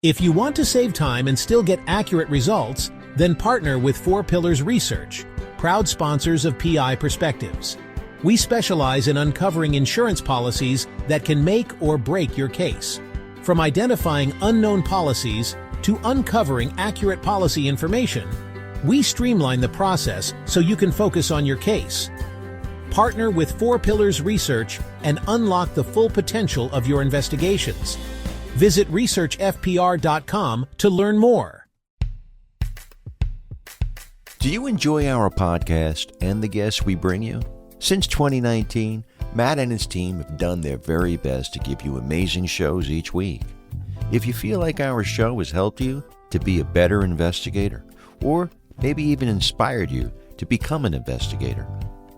If you want to save time and still get accurate results, then partner with 4 Pillars Research, proud sponsors of PI Perspectives. We specialize in uncovering insurance policies that can make or break your case. From identifying unknown policies to uncovering accurate policy information, we streamline the process so you can focus on your case. Partner with 4 Pillars Research and unlock the full potential of your investigations. Visit researchfpr.com to learn more. Do you enjoy our podcast and the guests we bring you? Since 2019, Matt and his team have done their very best to give you amazing shows each week. If you feel like our show has helped you to be a better investigator, or maybe even inspired you to become an investigator,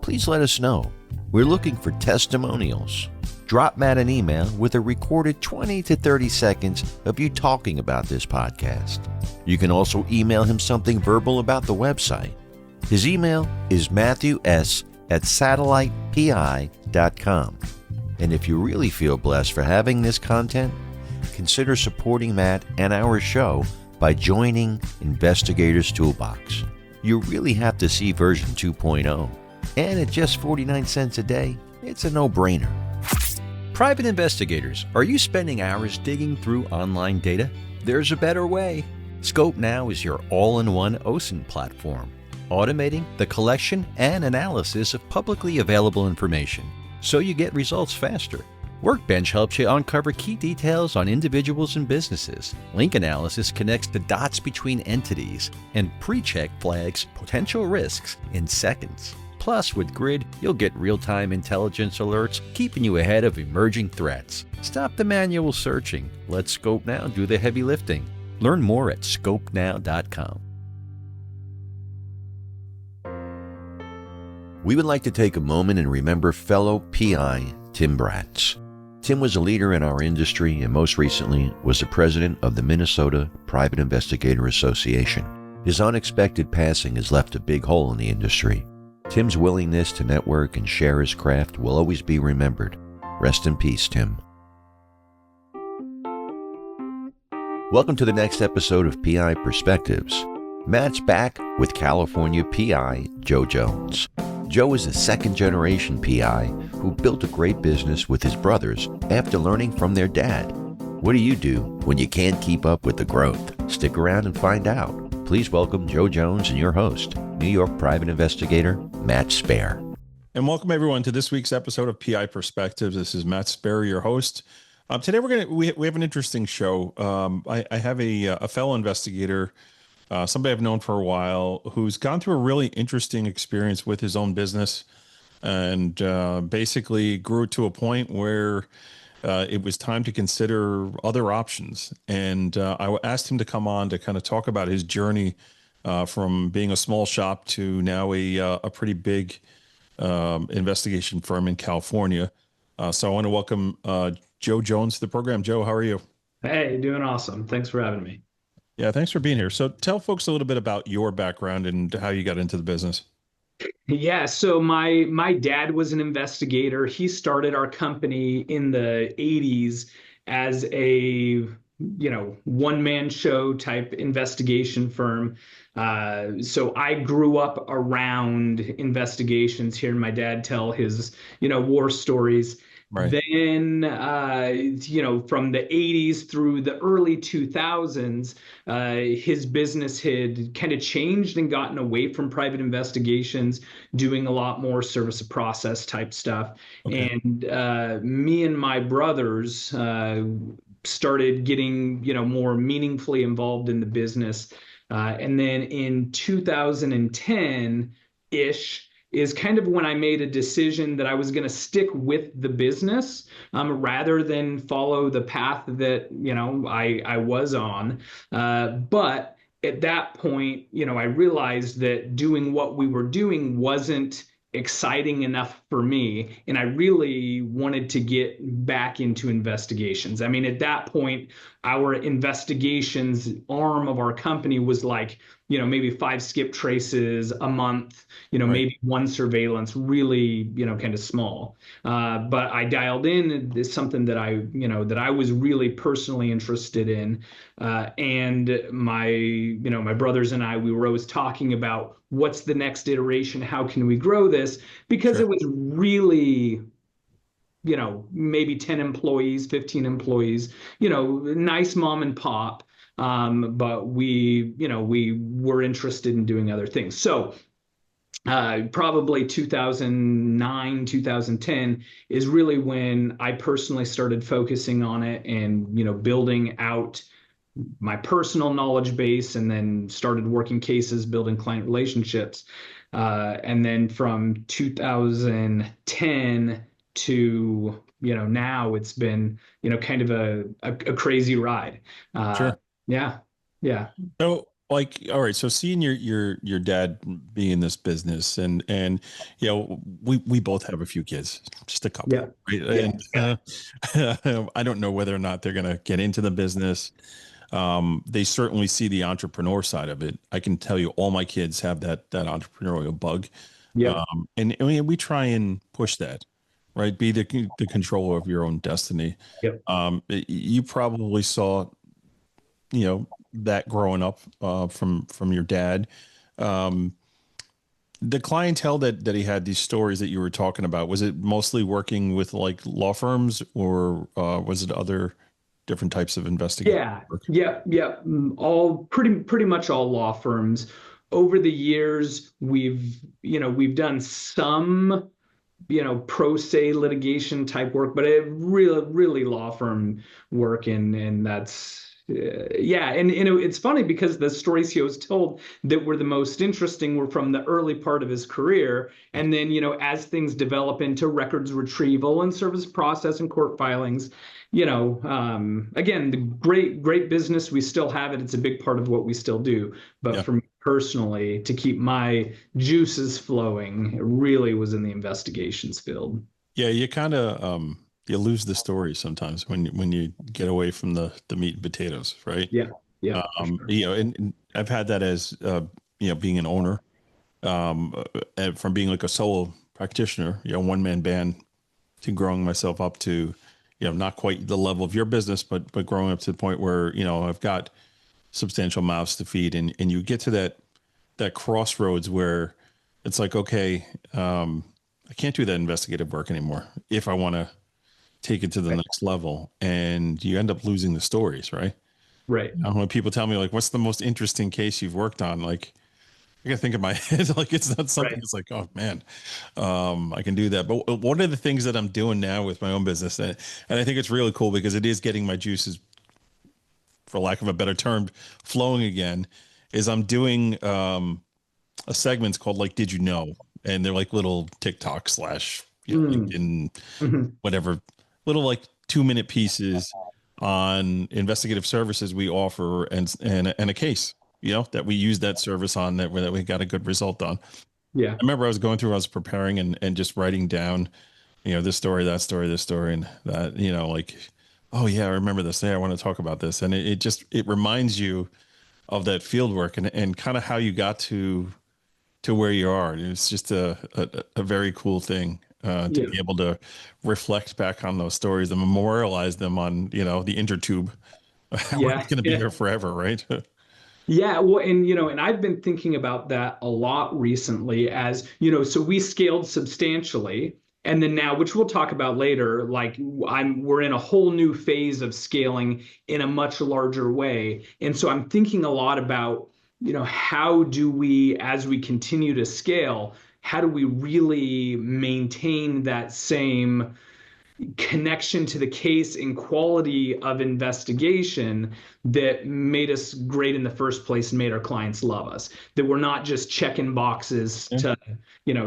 please let us know. We're looking for testimonials. Drop Matt an email with a recorded 20 to 30 seconds of you talking about this podcast. You can also email him something verbal about the website. His email is matthews@satellitepi.com. And if you really feel blessed for having this content, consider supporting Matt and our show by joining Investigators Toolbox. You really have to see version 2.0. And at just 49 cents a day, it's a no-brainer. Private investigators, are you spending hours digging through online data? There's a better way. Scope Now is your all-in-one OSINT platform, automating the collection and analysis of publicly available information, so you get results faster. Workbench helps you uncover key details on individuals and businesses. Link analysis connects the dots between entities, and PreCheck flags potential risks in seconds. Plus, with Grid, you'll get real-time intelligence alerts, keeping you ahead of emerging threats. Stop the manual searching. Let Scope Now do the heavy lifting. Learn more at scopenow.com. We would like to take a moment and remember fellow PI Tim Bratz. Tim was a leader in our industry and most recently was the president of the Minnesota Private Investigator Association. His unexpected passing has left a big hole in the industry. Tim's willingness to network and share his craft will always be remembered. Rest in peace, Tim. Welcome to the next episode of PI Perspectives. Matt's back with California PI Joe Jones. Joe is a second-generation PI who built a great business with his brothers after learning from their dad. What do you do when you can't keep up with the growth? Stick around and find out. Please welcome Joe Jones and your host, New York private investigator Matt Spaier. And welcome everyone to this week's episode of PI Perspectives. This is Matt Spaier, your host. Today we have an interesting show. I have a fellow investigator, somebody I've known for a while, who's gone through a really interesting experience with his own business, and basically grew to a point where it was time to consider other options. And I asked him to come on to kind of talk about his journey from being a small shop to now a pretty big investigation firm in California. So I want to welcome Joe Jones to the program. Joe, how are you? Hey, doing awesome. Thanks for having me. Yeah, thanks for being here. So tell folks a little bit about your background and how you got into the business. Yeah, so my dad was an investigator. He started our company in the 80s as a, one-man show type investigation firm. So I grew up around investigations, hearing my dad tell his, war stories. Right. Then, from the 80s through the early 2000s, his business had kind of changed and gotten away from private investigations, doing a lot more service of process type stuff. Okay. And me and my brothers started getting, more meaningfully involved in the business. And then in 2010-ish, is kind of when I made a decision that I was going to stick with the business rather than follow the path that, I was on. But at that point, I realized that doing what we were doing wasn't exciting enough for me, and I really wanted to get back into investigations. I mean, at that point, our investigations arm of our company was like, maybe 5 skip traces a month, Right. maybe one surveillance, really, kind of small. But I dialed in. It's something that I was really personally interested in. And my brothers and I, we were always talking about what's the next iteration? How can we grow this? Because Sure. it was really, maybe 10 employees, 15 employees, nice mom and pop. But we were interested in doing other things. So probably 2009, 2010 is really when I personally started focusing on it and, building out my personal knowledge base, and then started working cases, building client relationships. And then from 2010 to, now it's been, kind of a crazy ride. Sure. Yeah. Yeah. So like, all right, so seeing your dad be in this business, and we both have a few kids, just a couple, Yeah. right? Yeah. And I don't know whether or not they're gonna get into the business. They certainly see the entrepreneur side of it. I can tell you all my kids have that entrepreneurial bug. Yeah. And I mean, we try and push that, right? Be the controller of your own destiny. Yep. You probably saw, that growing up from your dad. Um, the clientele that he had, these stories that you were talking about, was it mostly working with like law firms, or was it other different types of investigative Yeah, work? yeah, yeah. All pretty much all law firms. Over the years, we've done some, pro se litigation type work, but it really law firm work, and that's yeah. And it's funny because the stories he was told that were the most interesting were from the early part of his career, and then as things develop into records retrieval and service process and court filings, again, the great business, we still have it. It's a big part of what we still do. But Yeah. for me personally, to keep my juices flowing, it really was in the investigations field. Yeah, you kind of you lose the story sometimes when you get away from the meat and potatoes, right? Yeah, yeah, for sure. And I've had that as being an owner, and from being like a solo practitioner, one man band, to growing myself up to, not quite the level of your business, but growing up to the point where, I've got substantial mouths to feed, and you get to that crossroads where it's like, okay, I can't do that investigative work anymore if I want to take it to the next level, and you end up losing the stories, right? Right. When people tell me like, what's the most interesting case you've worked on? Like, I gotta think in my head, like it's not something Right. that's like, oh man, I can do that. But one of the things that I'm doing now with my own business, and I think it's really cool because it is getting my juices, for lack of a better term, flowing again, is I'm doing a segment's called like, Did You Know? And they're like little TikTok slash, Mm. LinkedIn, Mhm. whatever, little like 2-minute pieces on investigative services we offer, and a case, that we use that service on, that we got a good result on. Yeah. I remember I was preparing and just writing down, this story, that story, this story, and that, like, oh yeah, I remember this. Yeah, I want to talk about this. And it reminds you of that field work, and kind of how you got to where you are. It's just a very cool thing, to Yeah. be able to reflect back on those stories and memorialize them on, the intertube. We're Yeah. going to be Yeah. there forever, right? Yeah, well, and I've been thinking about that a lot recently, as so we scaled substantially, and then now, which we'll talk about later, like we're in a whole new phase of scaling in a much larger way. And so I'm thinking a lot about, how do we, as we continue to scale, how do we really maintain that same connection to the case and quality of investigation that made us great in the first place and made our clients love us, that we're not just checking boxes Yeah.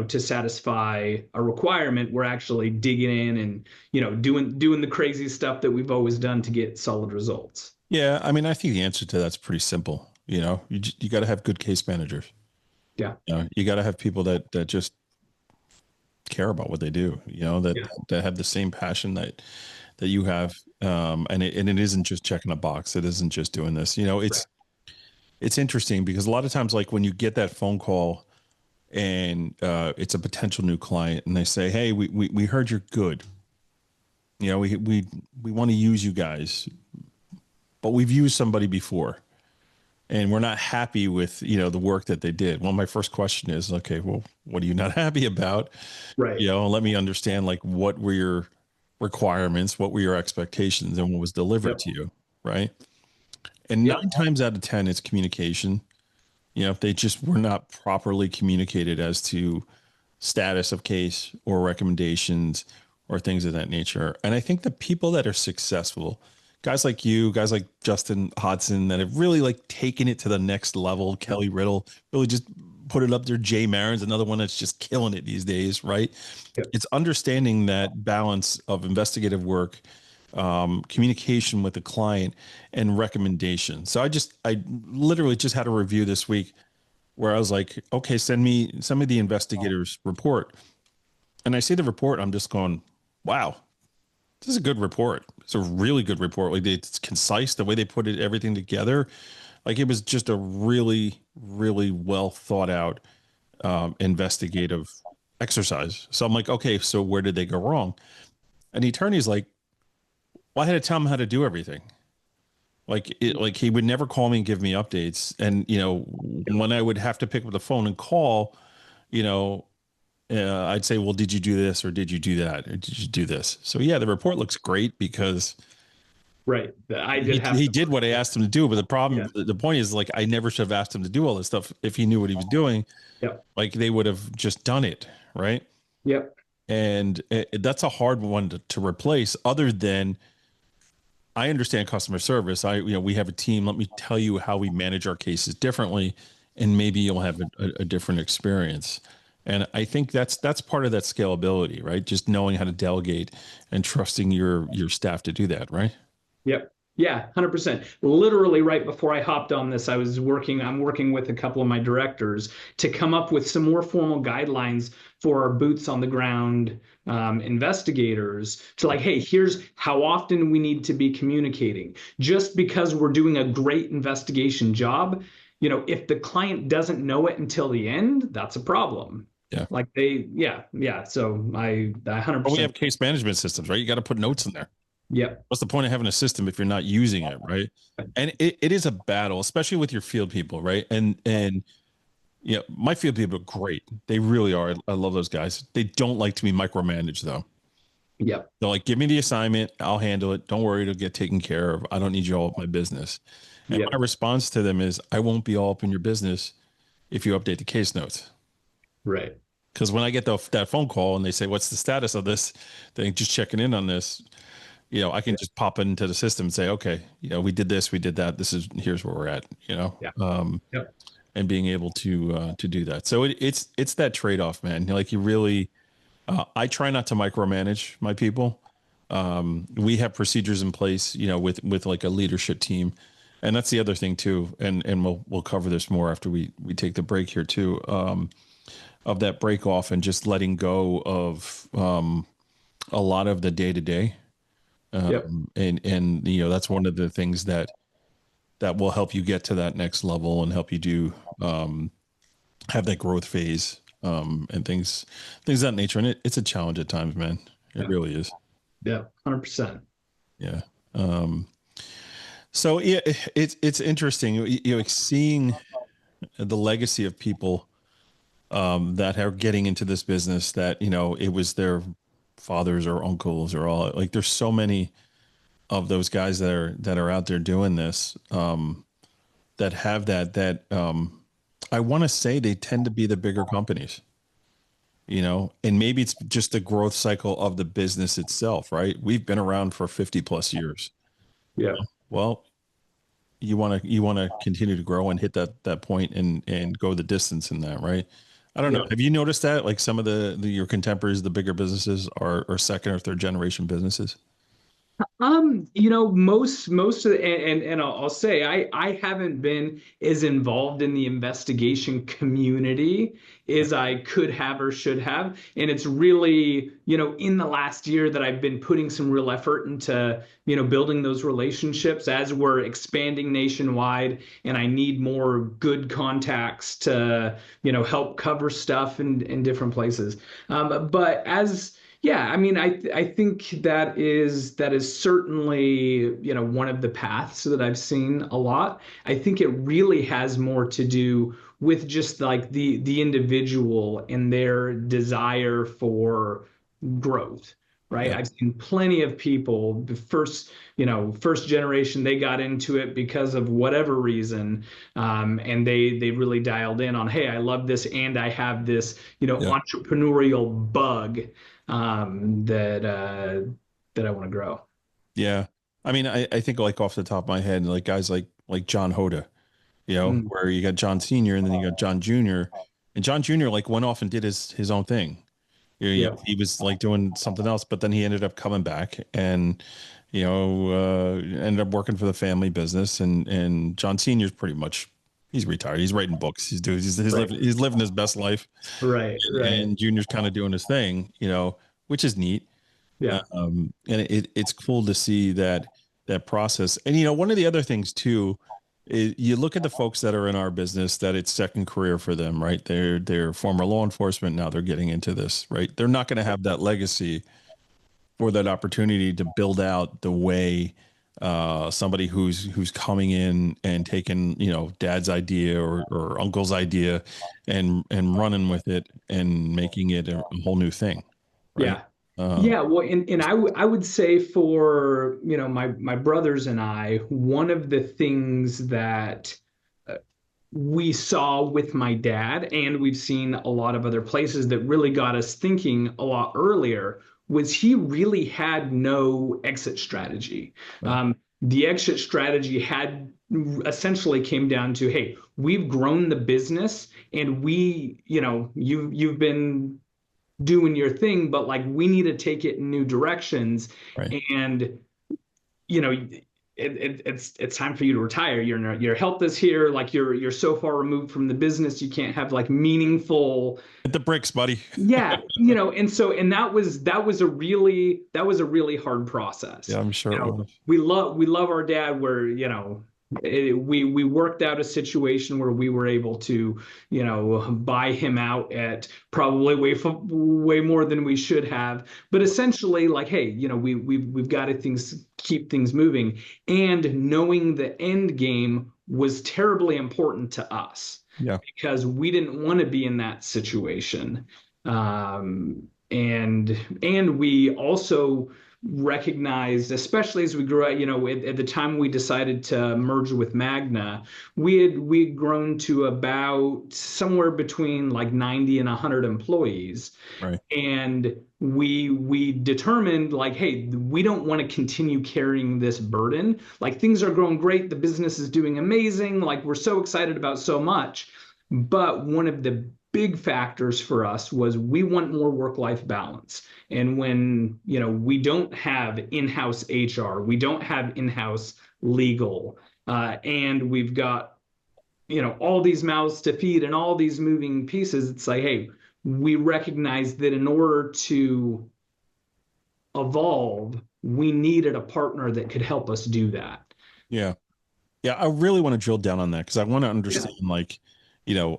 to satisfy a requirement. We're actually digging in and doing the crazy stuff that we've always done to get solid results. Yeah, I mean, I think the answer to that's pretty simple. You got to have good case managers. Yeah. You got to have people that just care about what they do, that have the same passion that you have. And it isn't just checking a box. It isn't just doing this, it's interesting because a lot of times, like when you get that phone call and it's a potential new client and they say, hey, we heard you're good. We want to use you guys, but we've used somebody before and we're not happy with, the work that they did. Well, my first question is, okay, well, what are you not happy about? Right. Let me understand, like, what were your requirements? What were your expectations and what was delivered to you? Right. And 9 times out of 10, it's communication. If they just were not properly communicated as to status of case or recommendations or things of that nature. And I think the people that are successful, guys like you, guys like Justin Hodson, that have really like taken it to the next level, Kelly Riddle, really just put it up there. Jay Marin's another one that's just killing it these days, right? Yep. It's understanding that balance of investigative work, communication with the client, and recommendation. So I literally just had a review this week where I was like, okay, send me the investigator's report. And I see the report, I'm just going, wow, this is a good report. It's a really good report. Like, it's concise, the way they put it, everything together. Like, it was just a really, really well thought out investigative exercise. So I'm like, okay, so where did they go wrong? And the attorney's like, well, I had to tell him how to do everything. Like he would never call me and give me updates. And, when I would have to pick up the phone and call, I'd say, well, did you do this or did you do that? Or did you do this? So yeah, the report looks great because right. He did what I asked him to do. But the point is, like, I never should have asked him to do all this stuff. If he knew what he was doing, like, they would have just done it. Right. Yep. And that's a hard one to replace, other than, I understand customer service. We have a team. Let me tell you how we manage our cases differently, and maybe you'll have a different experience. And I think that's part of that scalability, right? Just knowing how to delegate and trusting your staff to do that, right? Yep. Yeah, 100%. Literally right before I hopped on this, I'm working with a couple of my directors to come up with some more formal guidelines for our boots on the ground investigators to, like, hey, here's how often we need to be communicating. Just because we're doing a great investigation job, if the client doesn't know it until the end, that's a problem. Yeah. Like So I 100%. But we have case management systems, right? You got to put notes in there. Yeah. What's the point of having a system if you're not using it, right? And it is a battle, especially with your field people, right? And my field people are great. They really are. I love those guys. They don't like to be micromanaged, though. Yeah. They're like, give me the assignment. I'll handle it. Don't worry. It'll get taken care of. I don't need you all up my business. And my response to them is, I won't be all up in your business if you update the case notes. Right. Because when I get that phone call and they say, what's the status of this thing, just checking in on this, I can just pop into the system and say, okay, we did this, we did that. Here's where we're at, and being able to do that. So it's that trade-off, man. Like, you really, I try not to micromanage my people. We have procedures in place, with like a leadership team. And that's the other thing too. And we'll cover this more after we take the break here too, of that break off and just letting go of a lot of the day to day. And that's one of the things that will help you get to that next level and help you do have that growth phase and things of that nature. And it's a challenge at times, man. It really is. Yeah, 100%. Yeah. So it's interesting, seeing the legacy of people that are getting into this business that, it was their fathers or uncles or all, like, there's so many of those guys that are out there doing this that have that I want to say they tend to be the bigger companies, and maybe it's just the growth cycle of the business itself, right? We've been around for 50 plus years. Yeah. Well, you want to continue to grow and hit that point and go the distance in that, right? I don't know. Have you noticed that, like, some of your contemporaries, the bigger businesses are second or third generation businesses? Most of the, and I'll say I haven't been as involved in the investigation community as I could have or should have. And it's really, in the last year that I've been putting some real effort into, building those relationships as we're expanding nationwide, and I need more good contacts to, help cover stuff in different places. But as Yeah, I mean, I think that is certainly, one of the paths that I've seen a lot. I think it really has more to do with just like the individual and their desire for growth, right? Yeah. I've seen plenty of people, the first generation, they got into it because of whatever reason, and they really dialed in on, hey, I love this and I have this, Yeah. entrepreneurial bug, that I want to grow. Yeah. I mean, I think like off the top of my head, like guys like John Hoda, Mm, where you got John Senior and then you got John Junior, and John Junior like went off and did his own thing. yeah, He was like doing something else, but then he ended up coming back and ended up working for the family business. And John Senior's pretty much he's retired. He's writing books. right, He's living his best life, right, and Junior's kind of doing his thing, which is neat. yeah, And it's cool to see that process. And one of the other things too is you look at the folks that are in our business that it's second career for them, right? They're former law enforcement, now they're getting into this, right? They're not going to have that legacy or that opportunity to build out the way somebody who's coming in and taking dad's idea or uncle's idea and running with it and making it a whole new thing, right? yeah. Uh, Yeah, well, and I would say for, my brothers and I, one of the things that we saw with my dad, and we've seen a lot of other places that really got us thinking a lot earlier, was he really had no exit strategy. right, The exit strategy had essentially came down to, hey, we've grown the business, and you've been doing your thing, but like we need to take it in new directions. right. And you know, it's time for you to retire. Your health is here. Like you're so far removed from the business, you can't have like meaningful. Hit the bricks, buddy. Yeah, and that was a really hard process. Yeah, I'm sure it was. We love our dad. Where we worked out a situation where we were able to buy him out at probably way more than we should have. But essentially, like, hey, we've got to keep things moving, and knowing the end game was terribly important to us Yeah, because we didn't want to be in that situation. And we also recognized, especially as we grew up, at the time we decided to merge with Magna, we'd grown to about somewhere between like 90 and 100 employees. right. And we determined, like, hey, we don't want to continue carrying this burden. Like, things are growing great, the business is doing amazing, like we're so excited about so much. But one of the big factors for us was we want more work-life balance. And when we don't have in-house HR, we don't have in-house legal, and we've got all these mouths to feed and all these moving pieces, it's like, hey, we recognize that in order to evolve, we needed a partner that could help us do that. Yeah. Yeah, I really want to drill down on that because I want to understand, like,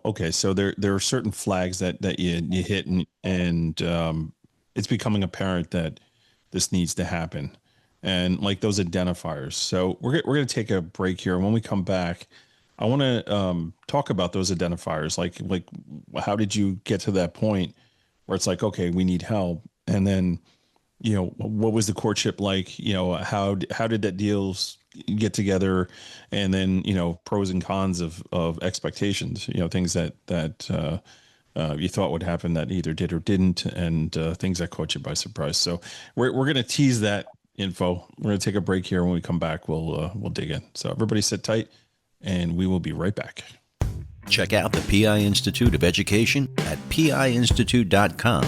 okay, so there are certain flags that you hit, and it's becoming apparent that this needs to happen, and like those identifiers. So we're gonna take a break here, and when we come back, I want to talk about those identifiers, like how did you get to that point where it's like, okay, we need help, and then what was the courtship like? How did that deals get together, and then pros and cons of expectations. Things that you thought would happen that either did or didn't, and things that caught you by surprise. So we're gonna tease that info. We're gonna take a break here. When we come back, we'll dig in. So everybody sit tight, and we will be right back. Check out the PI Institute of Education at piinstitute.com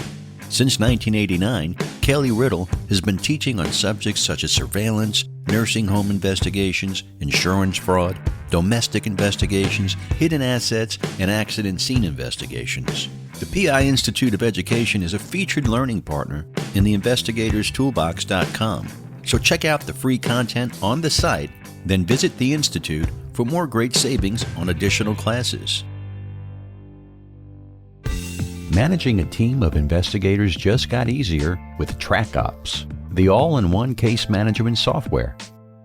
Since 1989, Kelly Riddle has been teaching on subjects such as surveillance, nursing home investigations, insurance fraud, domestic investigations, hidden assets, and accident scene investigations. The PI Institute of Education is a featured learning partner in the investigatorstoolbox.com. So check out the free content on the site, then visit the Institute for more great savings on additional classes. Managing a team of investigators just got easier with TrackOps, the all-in-one case management software.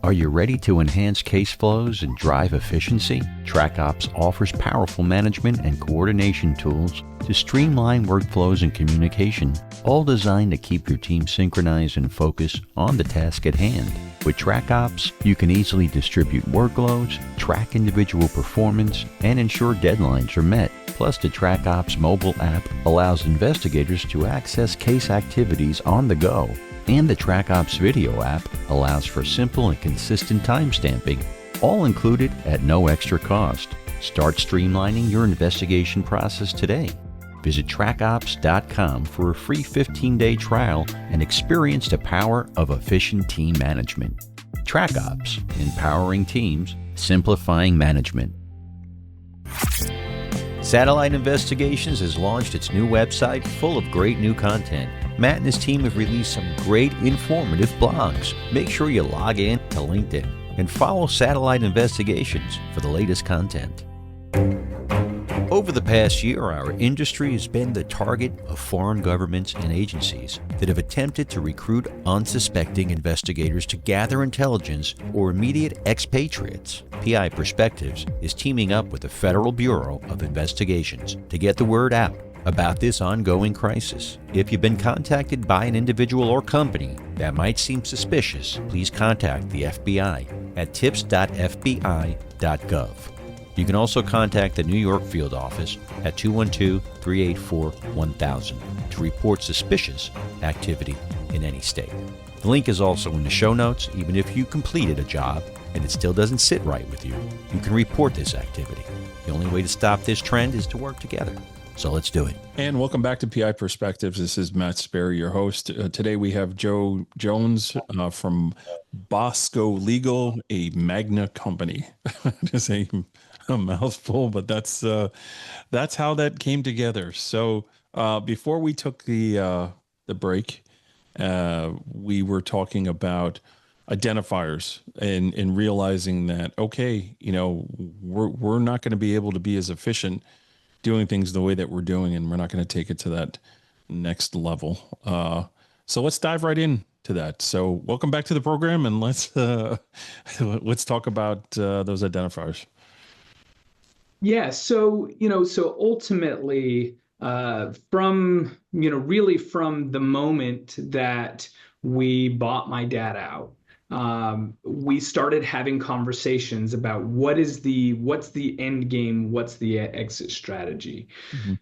Are you ready to enhance case flows and drive efficiency? TrackOps offers powerful management and coordination tools to streamline workflows and communication, all designed to keep your team synchronized and focused on the task at hand. With TrackOps, you can easily distribute workloads, track individual performance, and ensure deadlines are met. Plus, the TrackOps mobile app allows investigators to access case activities on the go. And the TrackOps video app allows for simple and consistent timestamping, all included at no extra cost. Start streamlining your investigation process today. Visit trackops.com for a free 15-day trial and experience the power of efficient team management. TrackOps, empowering teams, simplifying management. Satellite Investigations has launched its new website full of great new content. Matt and his team have released some great informative blogs. Make sure you log in to LinkedIn and follow Satellite Investigations for the latest content. Over the past year, our industry has been the target of foreign governments and agencies that have attempted to recruit unsuspecting investigators to gather intelligence or immediate expatriates. PI Perspectives is teaming up with the Federal Bureau of Investigations to get the word out about this ongoing crisis. If you've been contacted by an individual or company that might seem suspicious, please contact the FBI at tips.fbi.gov. You can also contact the New York field office at 212-384-1000 to report suspicious activity in any state. The link is also in the show notes. Even if you completed a job and it still doesn't sit right with you, you can report this activity. The only way to stop this trend is to work together. So let's do it. And welcome back to PI Perspectives. This is Matt Spaier, your host. Today we have Joe Jones from Bosco Legal, a Magna company. Just a mouthful, but that's how that came together. So before we took the break, we were talking about identifiers and realizing that, okay, we're not going to be able to be as efficient doing things the way that we're doing, and we're not going to take it to that next level. So let's dive right into that. So welcome back to the program, and let's talk about those identifiers. Yeah. So ultimately, from the moment that we bought my dad out, we started having conversations about what's the end game, what's the exit strategy.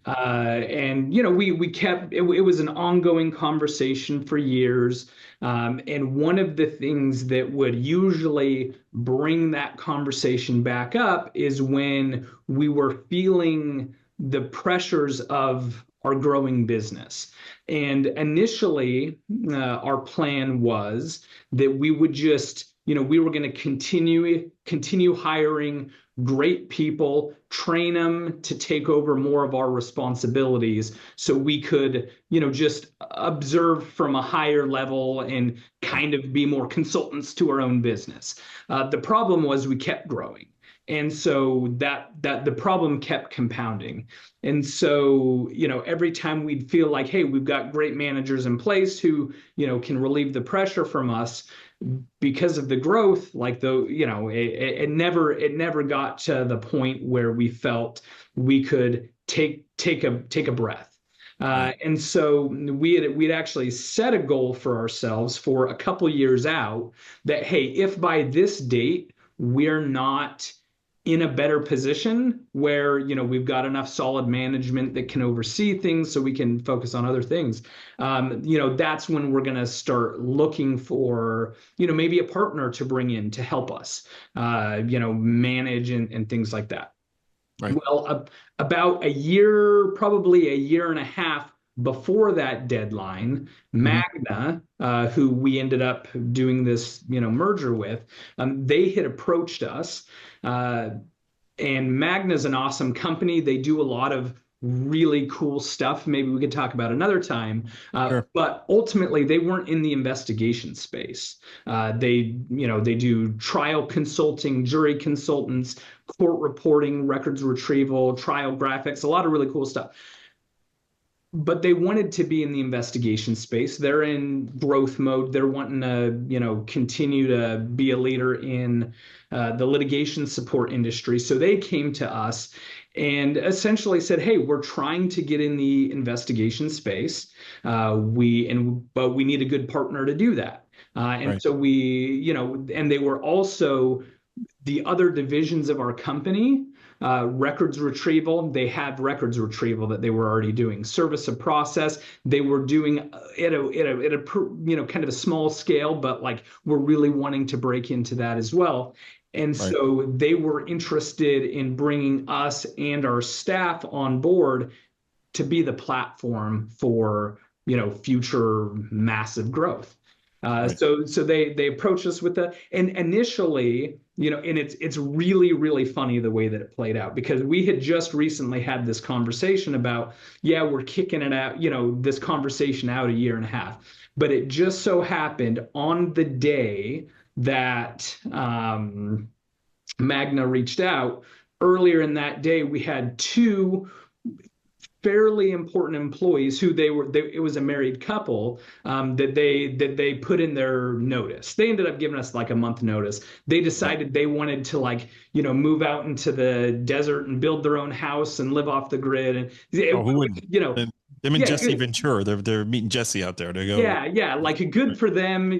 And we kept it was an ongoing conversation for years. And one of the things that would usually bring that conversation back up is when we were feeling the pressures of our growing business. And initially, our plan was that we would just, we were going to continue hiring great people, train them to take over more of our responsibilities so we could, just observe from a higher level and kind of be more consultants to our own business. The problem was we kept growing. And so that the problem kept compounding. And so, every time we'd feel like, hey, we've got great managers in place who, can relieve the pressure from us, because of the growth, it never got to the point where we felt we could take a breath. And so we'd actually set a goal for ourselves for a couple years out that, hey, if by this date we're not in a better position where, we've got enough solid management that can oversee things so we can focus on other things, that's when we're going to start looking for, maybe a partner to bring in to help us, manage and things like that. Right. Well, about probably a year and a half before that deadline, Magna, who we ended up doing this, merger with, they had approached us. And Magna's an awesome company. They do a lot of really cool stuff. Maybe we could talk about another time. Sure. But ultimately, they weren't in the investigation space. They do trial consulting, jury consultants, court reporting, records retrieval, trial graphics, a lot of really cool stuff. But they wanted to be in the investigation space. They're in growth mode. They're wanting to, continue to be a leader in the litigation support industry. So they came to us and essentially said, "Hey, we're trying to get in the investigation space. But we need a good partner to do that." Right. So and they were also the other divisions of our company. Records retrieval, they had records retrieval that they were already doing. Service of process, they were doing at a kind of a small scale, but like we're really wanting to break into that as well. And Right. so they were interested in bringing us and our staff on board to be the platform for future massive growth. Right. So they approached us with that, and initially, and it's really, really funny the way that it played out, because we had just recently had this conversation about, we're kicking it out, this conversation out a year and a half, but it just so happened on the day that Magna reached out. Earlier in that day, we had two fairly important employees who it was a married couple, that they put in their notice. They ended up giving us like a month notice. They decided they wanted to move out into the desert and build their own house and live off the grid. And Who wouldn't? Them and Jesse good. Ventura, they're meeting Jesse out there. They go, like good for them,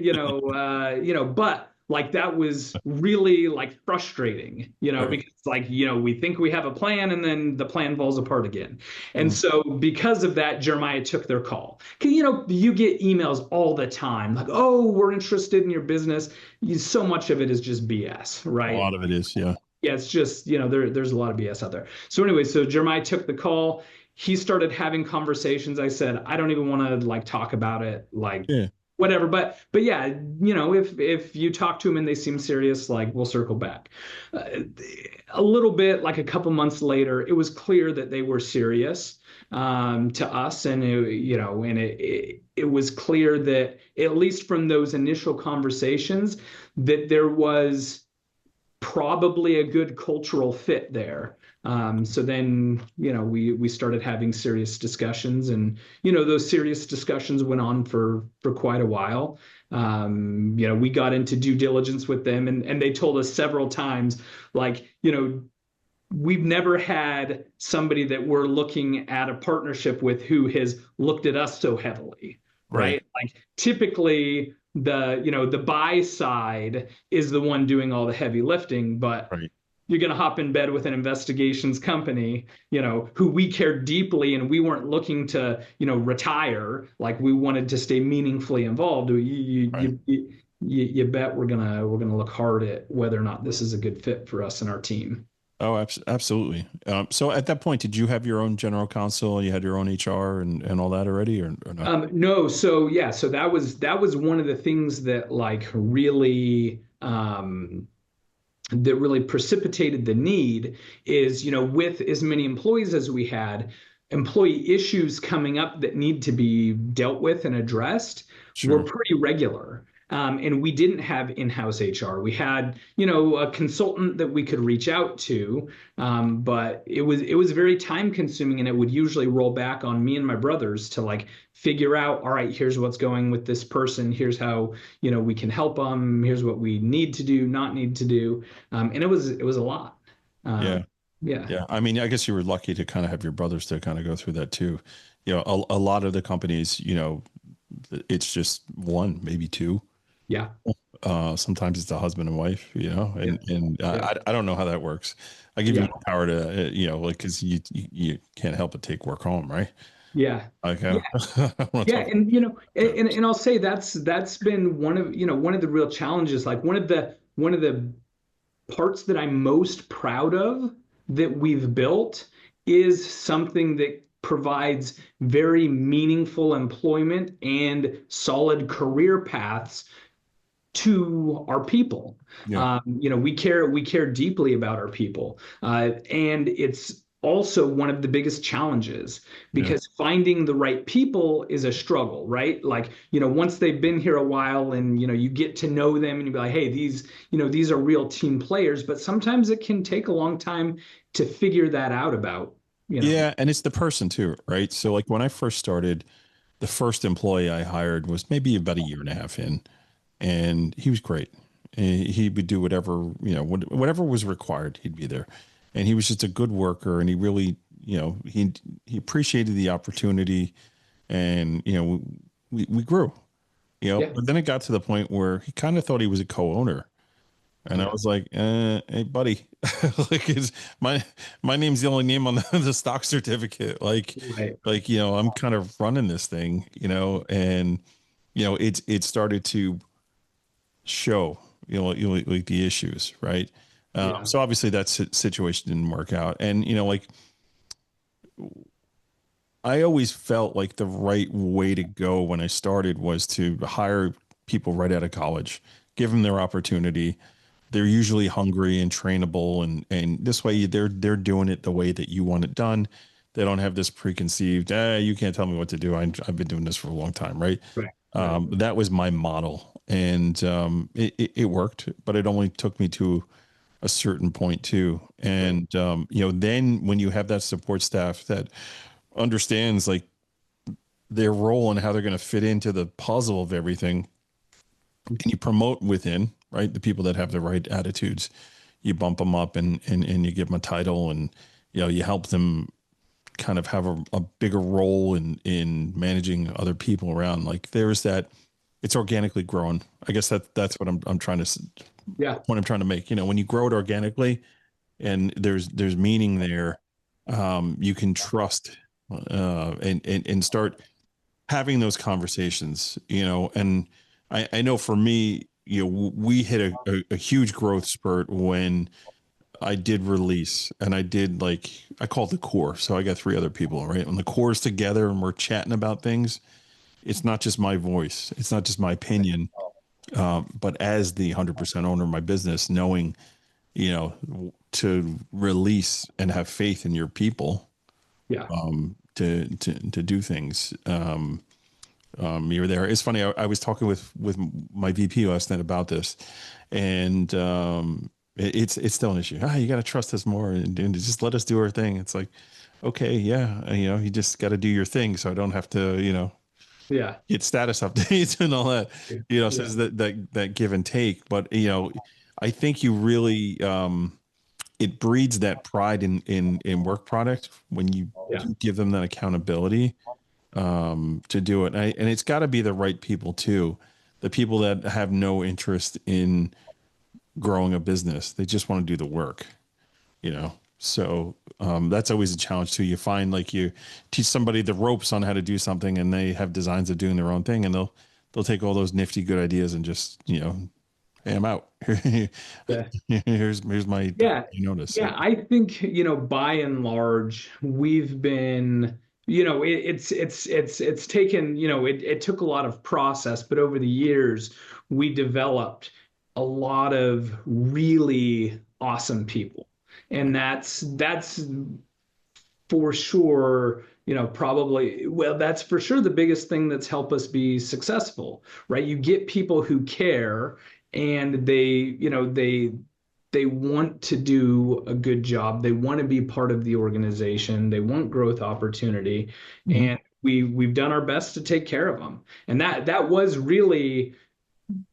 but like that was really like frustrating, Right. because we think we have a plan and then the plan falls apart again. And so because of that, Jeremiah took their call. You get emails all the time like, "Oh, we're interested in your business." So much of it is just BS, right? A lot of it is, yeah. Yeah, it's just, there's a lot of BS out there. So anyway, so Jeremiah took the call. He started having conversations. I said, "I don't even want to talk about it, whatever." But yeah, if you talk to them and they seem serious, we'll circle back. A little bit, like a couple months later, it was clear that they were serious to us, and it was clear that, at least from those initial conversations, that there was probably a good cultural fit there. So then, we started having serious discussions, and, those serious discussions went on for quite a while. We got into due diligence with them, and they told us several times, we've never had somebody that we're looking at a partnership with who has looked at us so heavily, right? Typically the buy side is the one doing all the heavy lifting, but Right. you're going to hop in bed with an investigations company, who we care deeply, and we weren't looking to, retire. We wanted to stay meaningfully involved. You bet we're gonna look hard at whether or not this is a good fit for us and our team. Oh, absolutely. So at that point, did you have your own general counsel? You had your own HR and all that already, or not? No. So that was one of the things that really that really precipitated the need is, with as many employees as we had, employee issues coming up that need to be dealt with and addressed were pretty regular. And we didn't have in-house HR. We had, a consultant that we could reach out to, but it was very time consuming, and it would usually roll back on me and my brothers to figure out, all right, here's what's going with this person. Here's how, we can help them. Here's what we need to do, not need to do. And it was a lot. Yeah. I mean, I guess you were lucky to kind of have your brothers to kind of go through that too. A lot of the companies, it's just one, maybe two. Yeah. Sometimes it's a husband and wife, I don't know how that works. I give you the power to, because you can't help but take work home, right? Yeah. Okay. Yeah. And I'll say that's been one of the real challenges. One of the parts that I'm most proud of that we've built is something that provides very meaningful employment and solid career paths to our people. Yeah. We care deeply about our people, and it's also one of the biggest challenges Yeah. because finding the right people is a struggle, right? Like, once they've been here a while and you get to know them and you be like, hey, these are real team players, but sometimes it can take a long time to figure that out about. Yeah. And it's the person too, right? So like when I first started, the first employee I hired was maybe about a year and a half in, and he was great. And he would do whatever, whatever was required, he'd be there. And he was just a good worker, and he really, he appreciated the opportunity, and we grew, Yeah, but then it got to the point where he kind of thought he was a co-owner. And I yeah, was like, hey, buddy, like my name's the only name on the stock certificate. right. I'm kind of running this thing, and it started to show, like the issues, right? Yeah, So obviously that situation didn't work out, and like I always felt like the right way to go when I started was to hire people right out of college, give them their opportunity. They're usually hungry and trainable, and this way they're doing it the way that you want it done. They don't have this preconceived, you can't tell me what to do. I've been doing this for a long time, right? right, right. That was my model, and it worked, but it only took me to a certain point too. Right. And then when you have that support staff that understands like their role and how they're going to fit into the puzzle of everything, and you promote within, right, the people that have the right attitudes, you bump them up, and you give them a title, and you help them kind of have a bigger role in managing other people around. Like there's that, it's organically growing. I guess that's what I'm trying to, Yeah, what I'm trying to make. When you grow it organically and there's meaning there, you can trust, and start having those conversations, and I know for me, we hit a huge growth spurt when I did release, and I did, like, I call it the core. So I got three other people, right? When the core is together and we're chatting about things, it's not just my voice, it's not just my opinion, but as the 100% owner of my business, knowing, to release and have faith in your people, yeah, to do things. You were there. It's funny. I was talking with my VP last night about this, and it's still an issue. You got to trust us more, and just let us do our thing. It's like, okay, yeah, you just got to do your thing, so I don't have to, yeah, get status updates and all that. So yeah, it's that give and take. But I think you really, it breeds that pride in work product when you yeah, do give them that accountability, to do it. And it's got to be the right people too. The people that have no interest in growing a business. They just want to do the work. So that's always a challenge too. You find, like, you teach somebody the ropes on how to do something, and they have designs of doing their own thing, and they'll take all those nifty good ideas and just, hey, I'm out. yeah. Here's my Yeah, notice. yeah, I think, by and large, we've been, it's taken, it took a lot of process, but over the years, we developed a lot of really awesome people. And that's for sure, probably, well, that's for sure the biggest thing that's helped us be successful, right? You get people who care, and they want to do a good job. They want to be part of the organization. They want growth opportunity, Mhm. and we've done our best to take care of them. And that was really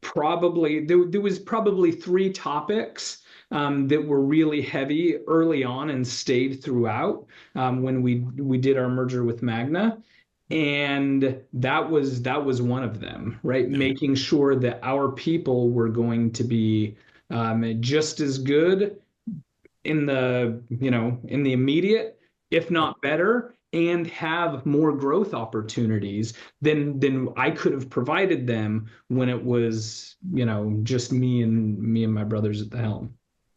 probably there was probably three topics that were really heavy early on and stayed throughout when we did our merger with Magna. And that was one of them, right? Yeah. Making sure that our people were going to be just as good in the immediate, if not better, and have more growth opportunities than I could have provided them when it was, just me and my brothers at the helm.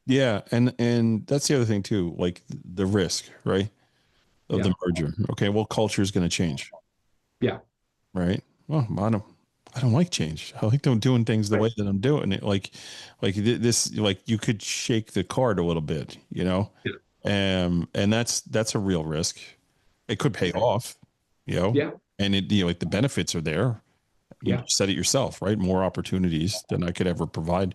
Yeah. And that's the other thing too, like the risk, right? of the merger. Okay, well, culture is going to change. Yeah. Right. Well, I don't like change. I like doing things the way that I'm doing it. This, like you could shake the card a little bit, you know, and that's a real risk. It could pay off, you know, Yeah. and like the benefits are there. You said it yourself, right? More opportunities than I could ever provide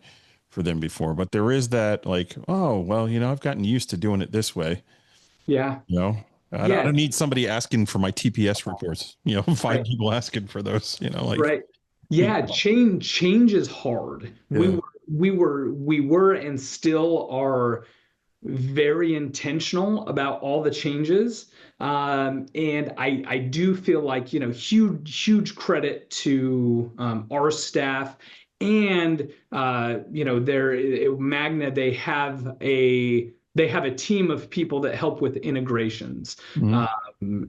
for them before. But there is that like, oh, well, I've gotten used to doing it this way. Yeah. I don't need somebody asking for my TPS reports, 5 people asking for those, Right. Yeah, change is hard. Yeah. We were and still are very intentional about all the changes. And I do feel like, huge credit to our staff and Magna, they have a team of people that help with integrations. Mhm.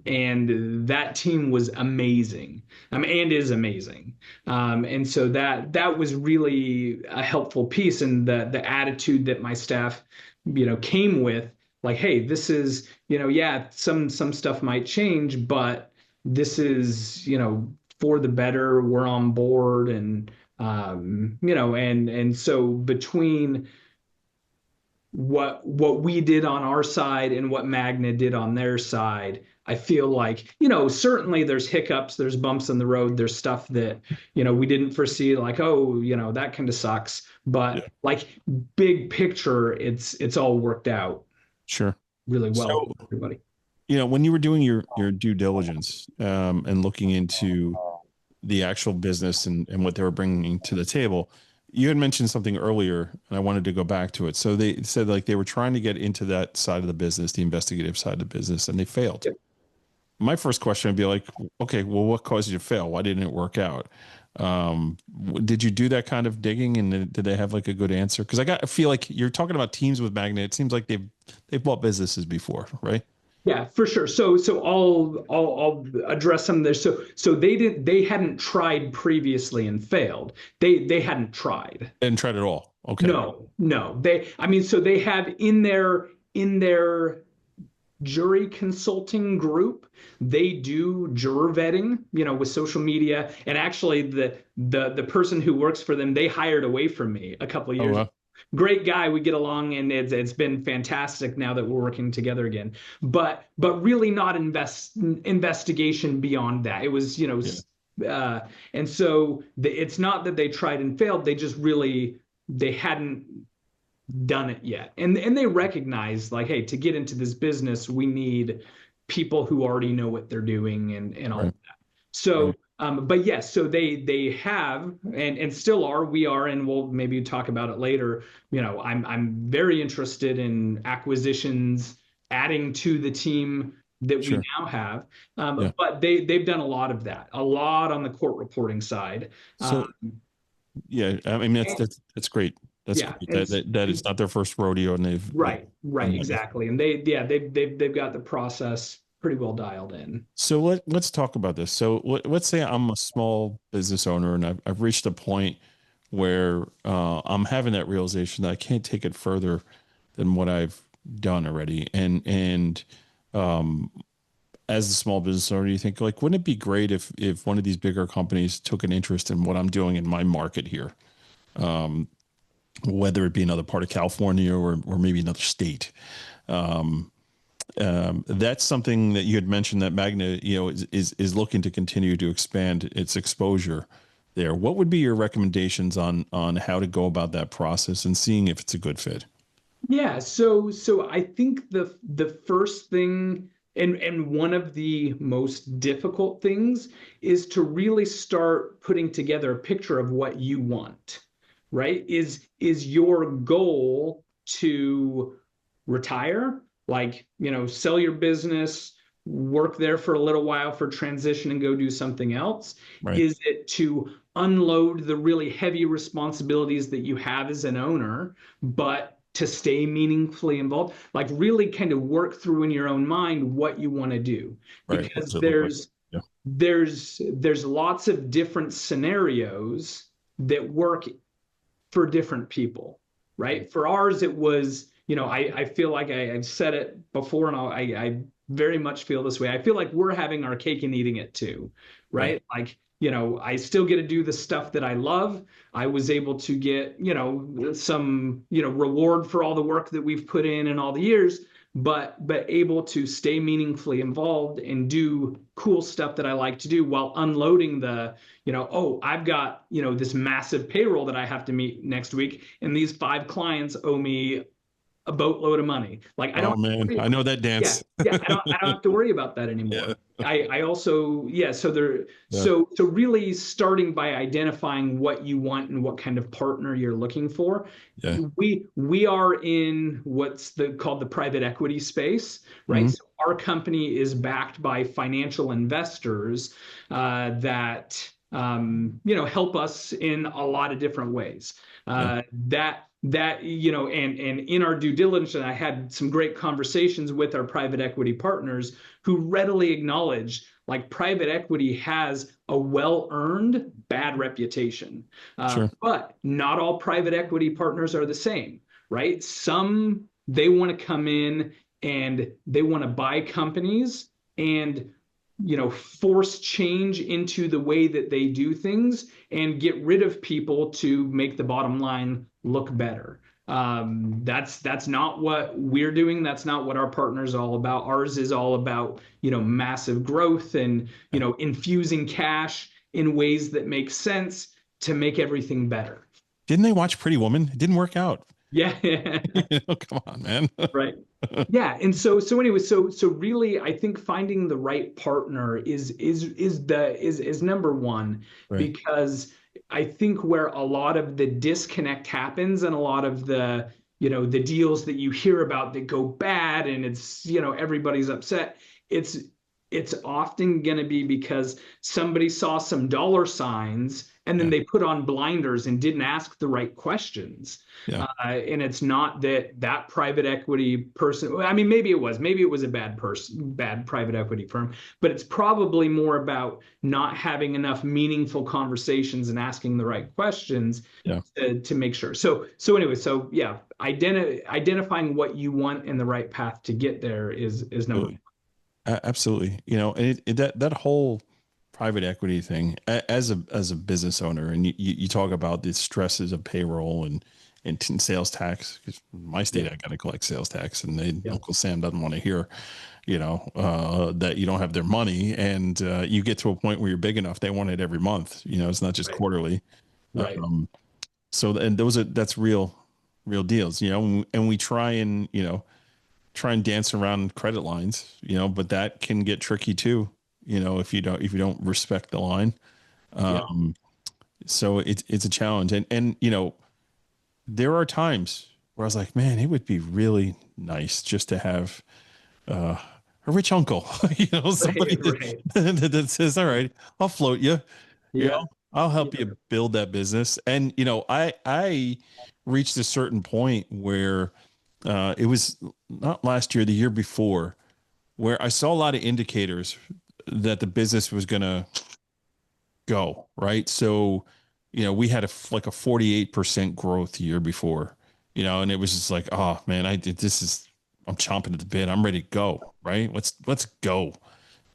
And that team was amazing, and is amazing. And so that was really a helpful piece, and the attitude that my staff, came with, like, hey, this is, some stuff might change, but this is, for the better. We're on board, and and so between what we did on our side and what Magna did on their side, I feel like, certainly there's hiccups, there's bumps in the road, there's stuff that, we didn't foresee, like, oh, that kind of sucks. But like big picture, it's all worked out Sure. really well So, for everybody. when you were doing your due diligence, and looking into the actual business and what they were bringing to the table, you had mentioned something earlier, and I wanted to go back to it. So they said like they were trying to get into that side of the business, the investigative side of the business, and they failed. Yep. My first question would be like, okay, well, what caused you to fail? Why didn't it work out? Did you do that kind of digging, and did they have like a good answer? Because I feel like you're talking about teams with Magna. It seems like they've bought businesses before, right? Yeah, for sure. So I'll address some of this. So they hadn't tried previously and failed. They hadn't tried. And tried it all. Okay. No. So they have in their jury consulting group, they do juror vetting, with social media. And actually the person who works for them, they hired away from me a couple of years ago. Great guy, we get along, and it's been fantastic now that we're working together again. But really not investigation beyond that. It was, and so it's not that they tried and failed. They just really, they hadn't done it yet, and they recognize, like, hey, to get into this business, we need people who already know what they're doing and all of that. So. But yes, so they have and still are. We are, and we'll maybe talk about it later. I'm very interested in acquisitions, adding to the team that we now have. But they've done a lot of that, a lot on the court reporting side. So I mean that's great. That's great. That it's not their first rodeo, and they've right, exactly. And they've got the process pretty well dialed in. So let's talk about this. So let's say I'm a small business owner, and I've reached a point where I'm having that realization that I can't take it further than what I've done already. And as a small business owner, you think, like, wouldn't it be great if one of these bigger companies took an interest in what I'm doing in my market here? Whether it be another part of California or maybe another state. That's something that you had mentioned that Magna, is looking to continue to expand its exposure there. What would be your recommendations on how to go about that process and seeing if it's a good fit? Yeah, so I think the first thing, and one of the most difficult things, is to really start putting together a picture of what you want, right? Is your goal to retire? Like, sell your business, work there for a little while for transition and go do something else? Right. Is it to unload the really heavy responsibilities that you have as an owner, but to stay meaningfully involved? Like, really kind of work through in your own mind what you want to do. Right. Because there's lots of different scenarios that work for different people, right? For ours, it was, I feel like I've said it before, and I very much feel this way. I feel like we're having our cake and eating it too, Right. right? Like, I still get to do the stuff that I love. I was able to get, some, reward for all the work that we've put in and all the years, but able to stay meaningfully involved and do cool stuff that I like to do while unloading oh, I've got, this massive payroll that I have to meet next week, and these 5 clients owe me a boatload of money. Like I Oh don't, man, I know that yeah, dance. yeah, I don't have to worry about that Yeah. anymore. I also, yeah, so there, Yeah. so really starting by identifying what you want and what kind of partner you're looking for. Yeah. We are in what's called the private equity space, right? Mhm. So our company is backed by financial investors that help us in a lot of different ways. Yeah. And in our due diligence, I had some great conversations with our private equity partners who readily acknowledge like private equity has a well-earned bad reputation. Sure. But not all private equity partners are the same, right? Some, they want to come in and they want to buy companies and force change into the way that they do things and get rid of people to make the bottom line look better. That's not what we're doing. That's not what our partners are all about. Ours is all about massive growth and infusing cash in ways that make sense to make everything better. Didn't they watch Pretty Woman? It didn't work out. Yeah. Come on, man. Right. Yeah. And so anyway, so really I think finding the right partner is number one, Right. because I think where a lot of the disconnect happens and a lot of the deals that you hear about that go bad and it's everybody's upset, it's often going to be because somebody saw some dollar signs and then Yeah. they put on blinders and didn't ask the right questions. Yeah. And it's not that private equity person. I mean, maybe it was a bad person, bad private equity firm, but it's probably more about not having enough meaningful conversations and asking the right questions Yeah. to make sure. So anyway, so yeah, identifying what you want and the right path to get there is number one. Absolutely. And that whole private equity thing as a business owner, and you talk about the stresses of payroll and sales tax, because my state, I got to collect sales tax, and Uncle Sam doesn't want to hear, that you don't have their money, and you get to a point where you're big enough, they want it every month. It's not just quarterly. Right. So, and that's real deals, and we try and dance around credit lines, but that can get tricky too, if you don't respect the line. So it's a challenge. And there are times where I was like, man, it would be really nice just to have a rich uncle, somebody Right. that says, all right, I'll float you, Yeah. I'll help you build that business. And, I reached a certain point where it was not last year, the year before, where I saw a lot of indicators that the business was going to go, right? So, we had like a 48% growth the year before, and it was just like, oh man, I'm chomping at the bit. I'm ready to go. Right. Let's go.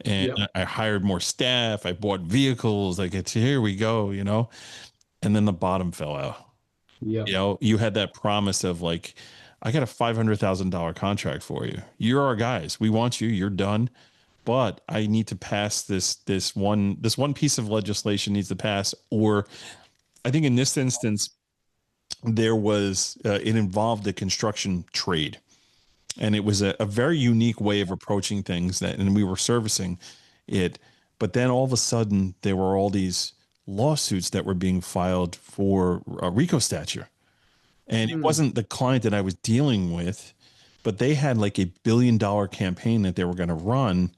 And I hired more staff. I bought vehicles. Like here we go, and then the bottom fell out. Yeah. You had that promise of like, I got a $500,000 contract for you. You're our guys. We want you. You're done. But I need to pass this one piece of legislation needs to pass. Or I think in this instance, there was it involved the construction trade, and it was a very unique way of approaching things and we were servicing it. But then all of a sudden, there were all these lawsuits that were being filed for RICO statute. And it wasn't the client that I was dealing with, but they had like $1 billion campaign that they were going to run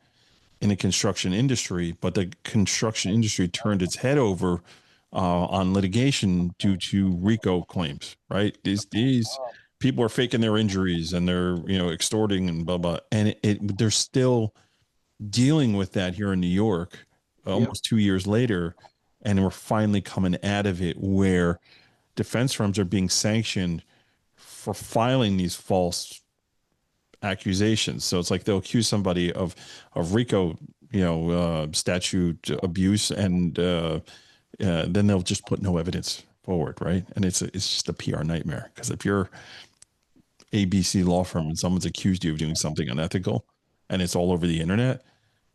in the construction industry. But the construction industry turned its head over on litigation due to RICO claims, right? These people are faking their injuries and they're, extorting and blah, blah. And they're still dealing with that here in New York almost 2 years later. And we're finally coming out of it where defense firms are being sanctioned for filing these false accusations. So it's like they'll accuse somebody of RICO, statute abuse, and then they'll just put no evidence forward, right? And it's just a PR nightmare, because if you're ABC law firm and someone's accused you of doing something unethical and it's all over the internet,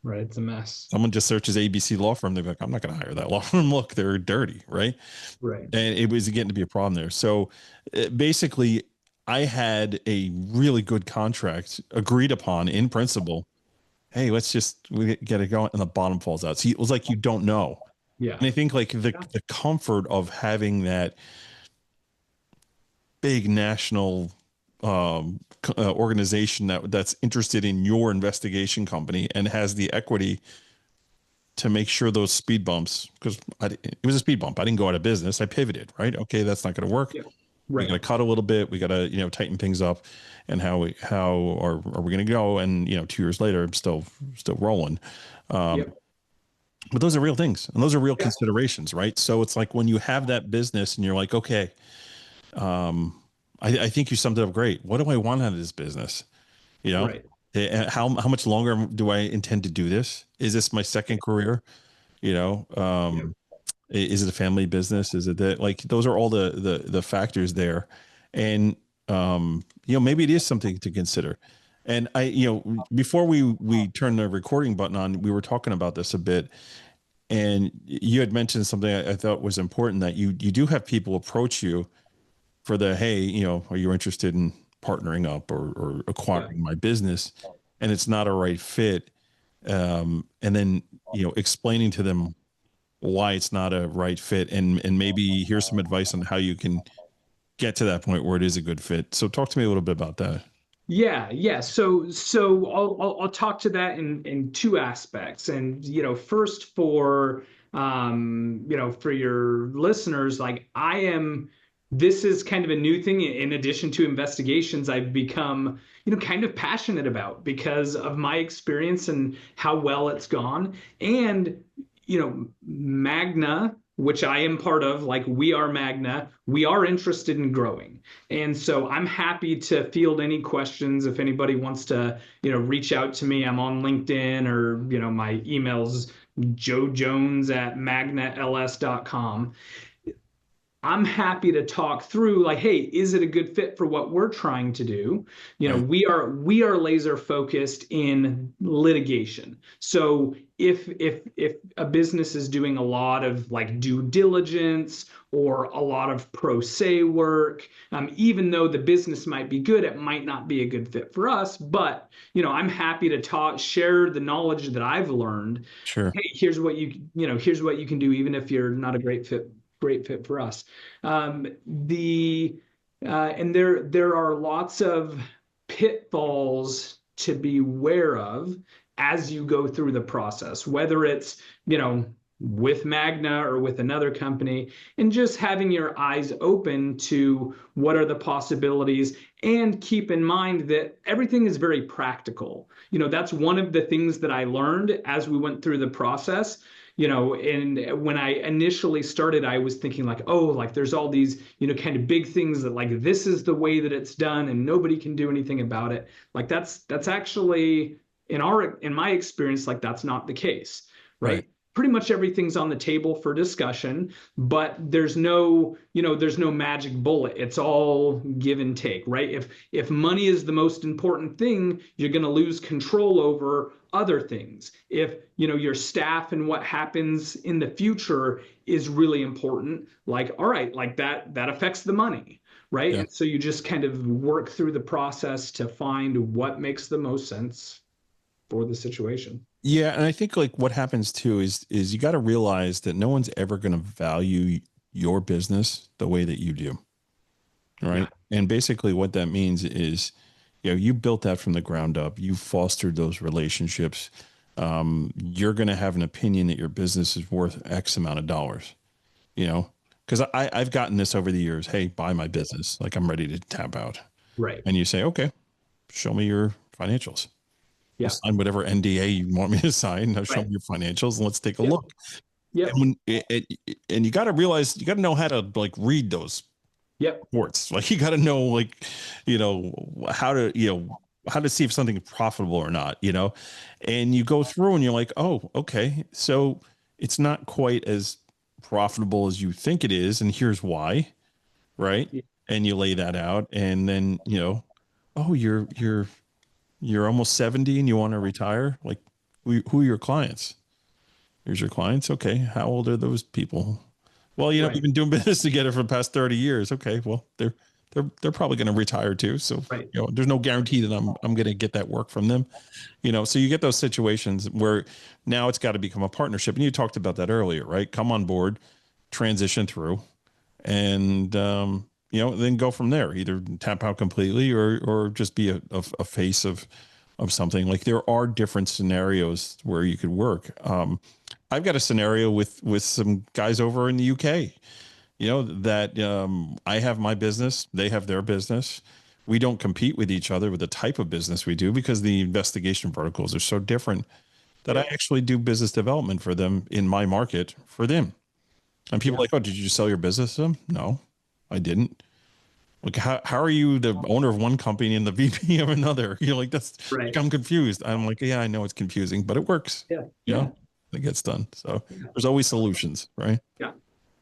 Right. It's a mess. someone just searches ABC law firm, they're like, I'm not going to hire that law firm. Look, they're dirty, right? Right. And it was getting to be a problem there. So basically, I had a really good contract agreed upon in principle. Hey, we get it going, and the bottom falls out. See, it was like, you don't know. Yeah. And I think like the comfort of having that big national organization that's interested in your investigation company and has the equity to make sure those speed bumps, because it was a speed bump. I didn't go out of business. I pivoted, right? Okay, that's not going to work. Yeah. We Right. got to cut a little bit. We got to, tighten things up, and how are we going to go? And 2 years later, I'm still rolling. Yep. But those are real things, and those are real considerations, right? So it's like when you have that business and you're like, okay, I think you summed it up great. What do I want out of this business? Right. How much longer do I intend to do this? Is this my second career? Is it a family business? Is it that, like, those are all the factors there. And, maybe it is something to consider. And before we turn the recording button on, we were talking about this a bit, and you had mentioned something I thought was important, that you do have people approach you for hey, are you interested in partnering up or acquiring my business? And it's not a right fit. And then, explaining to them why it's not a right fit, and maybe here's some advice on how you can get to that point where it is a good fit. So talk to me a little bit about that. Yeah. So I'll talk to that in two aspects. And first, for for your listeners, like, this is kind of a new thing. In addition to investigations, I've become kind of passionate about, because of my experience and how well it's gone. And Magna, which I am part of, like, we are Magna, we are interested in growing. And so I'm happy to field any questions. If anybody wants to, reach out to me, I'm on LinkedIn, or, my email's joejones@magnals.com. I'm happy to talk through, like, hey, is it a good fit for what we're trying to do? Right. We are laser focused in litigation. So if a business is doing a lot of, like, due diligence or a lot of pro se work, even though the business might be good, it might not be a good fit for us. But I'm happy to share the knowledge that I've learned. Sure. Hey, here's what here's what you can do, even if you're not a great fit for us. And there are lots of pitfalls to be aware of as you go through the process, whether it's with Magna or with another company, and just having your eyes open to what are the possibilities, and keep in mind that everything is very practical. That's one of the things that I learned as we went through the process. And when I initially started, I was thinking, like, oh, like, there's all these, kind of big things that, like, this is the way that it's done and nobody can do anything about it. Like, that's actually, in my experience, like, that's not the case, right? Pretty much everything's on the table for discussion, but there's no magic bullet. It's all give and take, right? If money is the most important thing, you're going to lose control over other things. If your staff and what happens in the future is really important, like, all right, like, that affects the money, right? Yeah. And so you just kind of work through the process to find what makes the most sense for the situation. Yeah, and I think, like, what happens too is you got to realize that no one's ever going to value your business the way that you do, right? Yeah. And basically what that means is, you built that from the ground up. You fostered those relationships. You're going to have an opinion that your business is worth X amount of dollars, because I've gotten this over the years. Hey, buy my business. Like, I'm ready to tap out. Right. And you say, okay, show me your financials. Yeah. I'll sign whatever NDA you want me to sign. I'll show me your financials and let's take a look. Yeah. And you got to realize, you got to know how to, like, read those Yep. Sports. Like you got to know, like, how to, how to see if something's profitable or not, and you go through and you're like, oh, okay. So it's not quite as profitable as you think it is. And here's why. Right. Yeah. And you lay that out and then, oh, you're almost 70 and you want to retire. Like who are your clients? Here's your clients. Okay. How old are those people? Well, Right. we've been doing business together for the past 30 years. Okay. Well, they're probably going to retire too. So, Right. there's no guarantee that I'm going to get that work from them, so you get those situations where now it's got to become a partnership. And you talked about that earlier, right? Come on board, transition through, and, then go from there, either tap out completely or just be a face of something. Like there are different scenarios where you could work. I've got a scenario with some guys over in the UK, that I have my business, they have their business. We don't compete with each other with the type of business we do because the investigation verticals are so different that I Yeah. actually do business development for them in my market for them. And people Yeah. are like, oh, did you sell your business to them? No, I didn't. Like, how are you the owner of one company and the VP of another? You're like, that's like, Right. I'm confused. I'm like, yeah, I know it's confusing, but it works. Yeah. You Yeah. know, it gets done. So Yeah. there's always solutions, right? Yeah.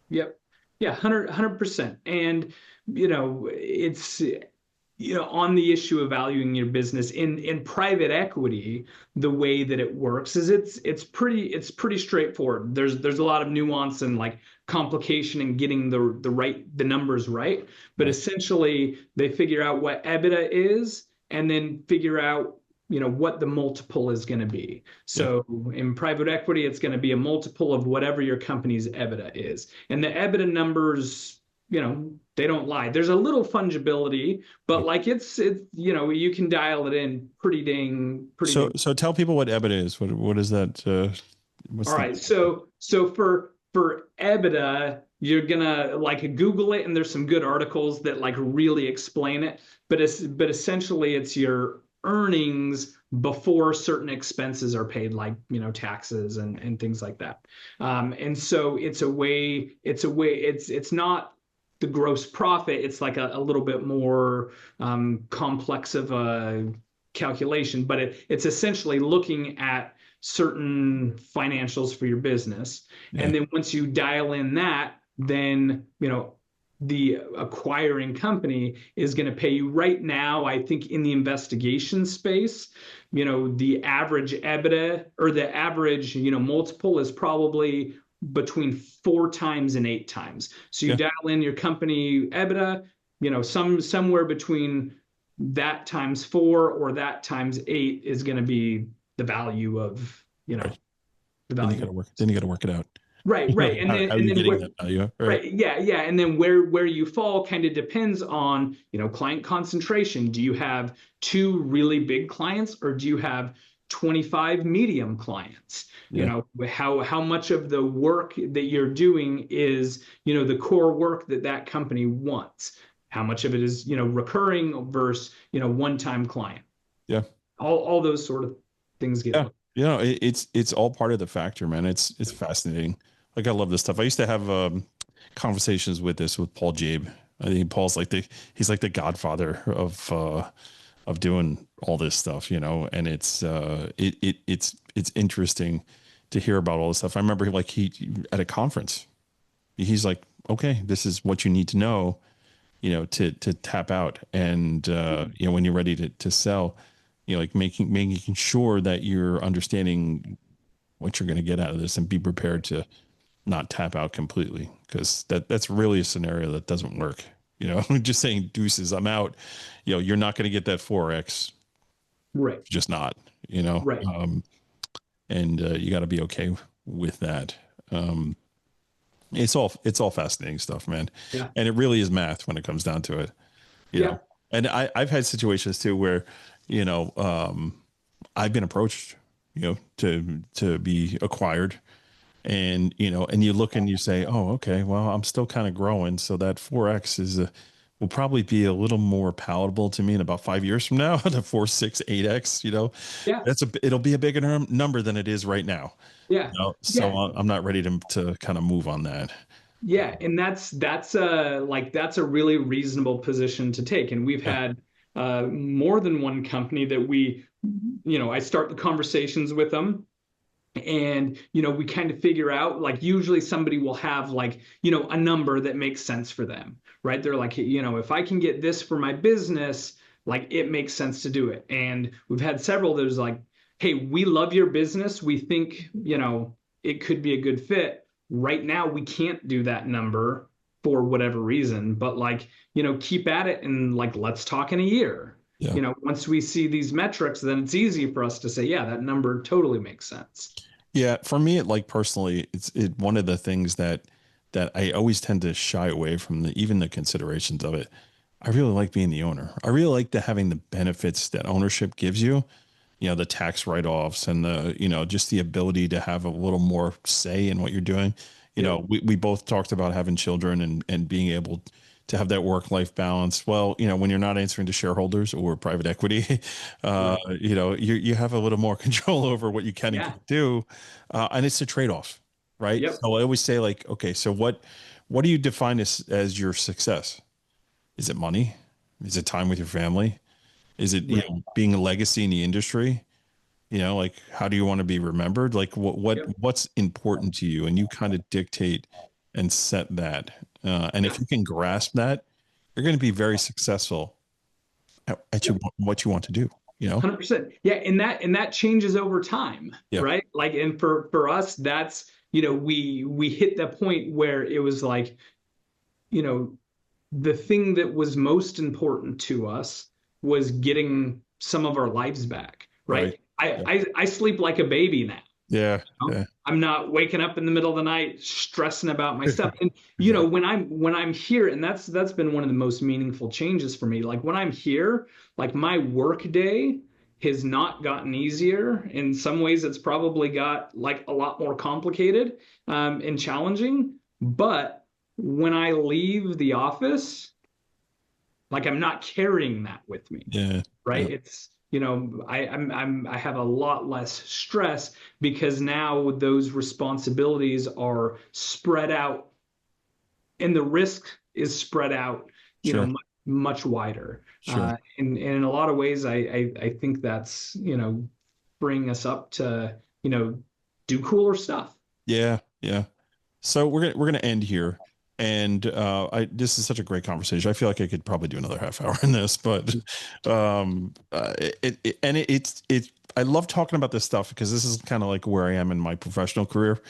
Yep. Yeah. 100%. And, it's, on the issue of valuing your business in private equity, the way that it works is it's pretty straightforward. There's a lot of nuance and like complication in getting the numbers right, but Right. essentially they figure out what EBITDA is and then figure out what the multiple is going to be. Yeah. So in private equity, it's going to be a multiple of whatever your company's EBITDA is, and the EBITDA numbers, they don't lie. There's a little fungibility, Yeah. but like it's you can dial it in pretty So dang. so tell people what EBIT is. What is that? What's All the right. So for EBITDA, you're gonna like Google it, and there's some good articles that like really explain it. But essentially, it's your earnings before certain expenses are paid, like taxes and things like that. And so it's not the gross profit. It's like a little bit more complex of a calculation, but it's essentially looking at certain financials for your business. yeah. And then once you dial in that, then, the acquiring company is going to pay you right now. I think in the investigation space, the average EBITDA or the average, multiple is probably between 4 times and 8 times. So you Yeah. dial in your company EBITDA, somewhere between that times 4 or that times 8 is going to be the value of Right. the Then you value. got to work. Then you got to work it out. Right, right. And then How are and you then getting that value? Right. right, yeah, yeah. And then where you fall kind of depends on, client concentration. Do you have two really big clients or do you have 25 medium clients? Yeah. How much of the work that you're doing is, the core work that company wants? How much of it is, recurring versus, one-time client? Yeah. All those sort of things get Yeah. looked. It's all part of the factor, man. It's fascinating. Like I love this stuff. I used to have conversations with Paul Jabe. I think Paul's like he's like the godfather of doing all this stuff, and it's interesting to hear about all this stuff. I remember like he at a conference, he's like, okay, this is what you need to know, to tap out. And, when you're ready to sell, like making sure that you're understanding what you're going to get out of this and be prepared to not tap out completely. Cause that's really a scenario that doesn't work. Just saying deuces, I'm out, you're not going to get that 4X, Right, just not, right. and you got to be okay with that. It's all fascinating stuff, man. Yeah, And it really is math when it comes down to it, you yeah, know. And I've had situations too where, I've been approached, to be acquired, and and you look and you say, oh, okay, well, I'm still kind of growing, so that 4X will probably be a little more palatable to me in about 5 years from now. The 4, 6, 8X, yeah, it'll be a bigger number than it is right now. yeah, So yeah. I'm not ready to kind of move on that. Yeah, and that's a really reasonable position to take. And we've Yeah. had more than one company that I start the conversations with them, and we kind of figure out, like, usually somebody will have, like, a number that makes sense for them, right? They're like, if I can get this for my business, like, it makes sense to do it. And we've had several that was like, hey, we love your business, we think it could be a good fit. Right now we can't do that number for whatever reason, but, like, keep at it, and, like, let's talk in a year. Yeah. Once we see these metrics, then it's easy for us to say, yeah, that number totally makes sense. Yeah, for me, like personally, it's one of the things that I always tend to shy away from, even the considerations of it. I really like being the owner. I really like having the benefits that ownership gives you. The tax write-offs and just the ability to have a little more say in what you're doing. Yeah. We both talked about having children and being able to have that work-life balance. Well, when you're not answering to shareholders or private equity, Right. you have a little more control over what you can and Yeah. can't do. And it's a trade-off, right? Yep. So I always say, like, okay, so what do you define as your success? Is it money? Is it time with your family? Is it, Right. being a legacy in the industry? Like, how do you want to be remembered? Like, Yep. what's important to you? And you kind of dictate and set that. And if Yeah. you can grasp that, you're going to be very successful at what you want to do, 100%. Yeah, and that changes over time, Yeah. right? Like, and for us, that's, we hit that point where it was like, you know, the thing that was most important to us was getting some of our lives back, Right. right? I Yeah. I, I sleep like a baby now. Yeah. Yeah. I'm not waking up in the middle of the night stressing about my stuff. And Exactly. when I'm here, and that's been one of the most meaningful changes for me. Like, when I'm here, like, my work day has not gotten easier. In some ways, it's probably got, like, a lot more complicated and challenging. But when I leave the office, like, I'm not carrying that with me, Yeah. right? Yeah. It's, I have a lot less stress because now those responsibilities are spread out, and the risk is spread out, Sure. much wider. Sure. And in a lot of ways, I think that's, bring us up to, do cooler stuff. Yeah. Yeah. So we're gonna end here, and this is such a great conversation. I feel like I could probably do another half hour in this, but it's I love talking about this stuff because this is kind of like where I am in my professional career.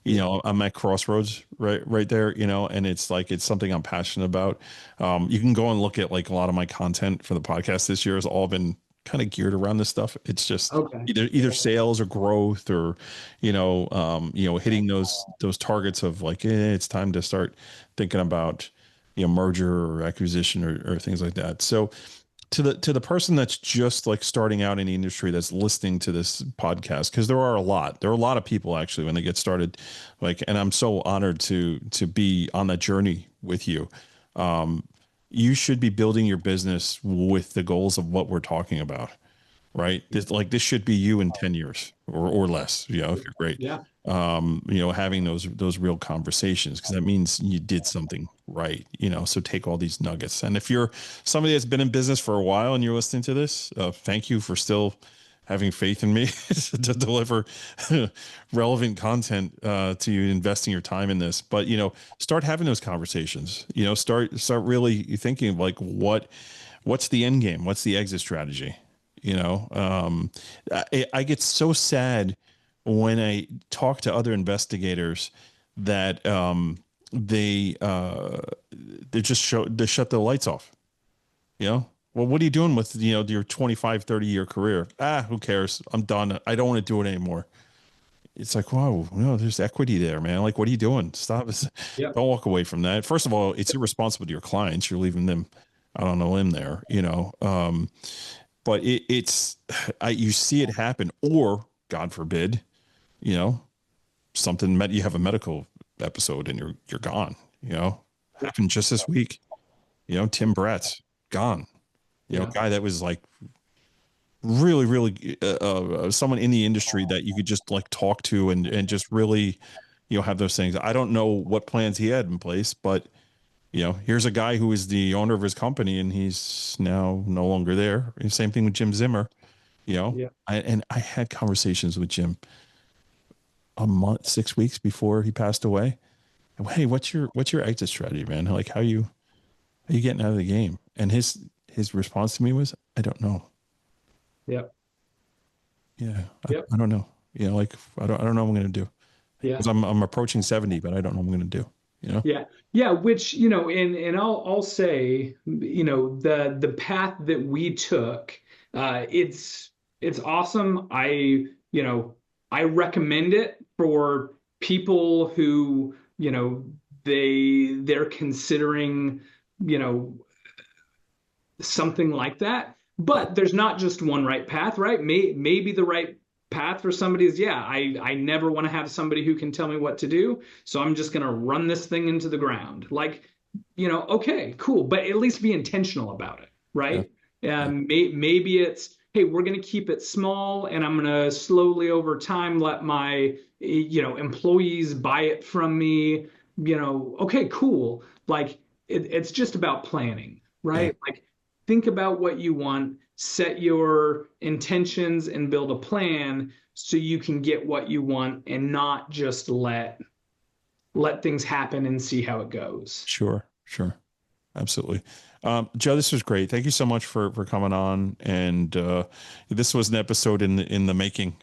Yeah. I'm at crossroads right there, and it's like it's something I'm passionate about. You can go and look at, like, a lot of my content for the podcast this year has all been kind of geared around this stuff. It's just Okay. either sales or growth, or hitting those targets of, like, it's time to start thinking about merger or acquisition, or things like that. So to the person that's just, like, starting out in the industry, that's listening to this podcast, because there are a lot of people actually when they get started, like, and I'm so honored to be on that journey with you. Um, you should be building your business with the goals of what we're talking about, right? This should be you in 10 years or less, if you're great. Yeah. Having those real conversations, because that means you did something right, so take all these nuggets. And if you're somebody that's been in business for a while and you're listening to this, thank you for still having faith in me to deliver relevant content to you, investing your time in this. But start having those conversations. Start really thinking of, like, what's the end game, what's the exit strategy. I get so sad when I talk to other investigators that they shut the lights off. Well, what are you doing with your 25, 30-year career? Who cares? I'm done. I don't want to do it anymore. It's like, wow, there's equity there, man. Like, what are you doing? Stop. Yeah. Don't walk away from that. First of all, it's irresponsible to your clients. You're leaving them, I don't know, in there, but you see it happen, or God forbid, you know, you have a medical episode and you're gone, happened just this week, Tim Bratz gone, Yeah. guy that was, like, really, really someone in the industry that you could just, like, talk to and just really have those things. I don't know what plans he had in place, but here's a guy who is the owner of his company and he's now no longer there. Same thing with Jim Zimmer, Yeah. I had conversations with Jim a month, 6 weeks before he passed away. And, hey, what's your exit strategy, man? Like, how you getting out of the game? And his response to me was, I don't know. Yep. Yeah. Yep. I don't know. Like, I don't know what I'm going to do. Yeah. Because I'm approaching 70, but I don't know what I'm going to do. Yeah. Yeah. Which, and I'll say, the path that we took, it's awesome. I recommend it for people who, they're considering, something like that. But there's not just one right path, right? Maybe the right path for somebody is, I never want to have somebody who can tell me what to do. So I'm just going to run this thing into the ground. Like, okay, cool. But at least be intentional about it, right? Maybe it's, hey, we're going to keep it small and I'm going to slowly over time let my, employees buy it from me. Okay, cool. Like it's just about planning, right? Like think about what you want, set your intentions and build a plan so you can get what you want and not just let things happen and see how it goes. Sure. Absolutely. Joe, this was great. Thank you so much for coming on. And this was an episode in the making.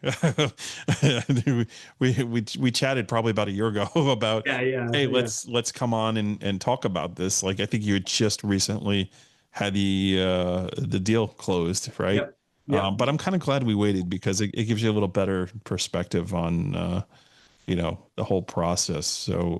we chatted probably about a year ago about, hey, let's come on and talk about this. Like, I think you had just recently had the deal closed, right? Yep. But I'm kind of glad we waited because it gives you a little better perspective on the whole process. So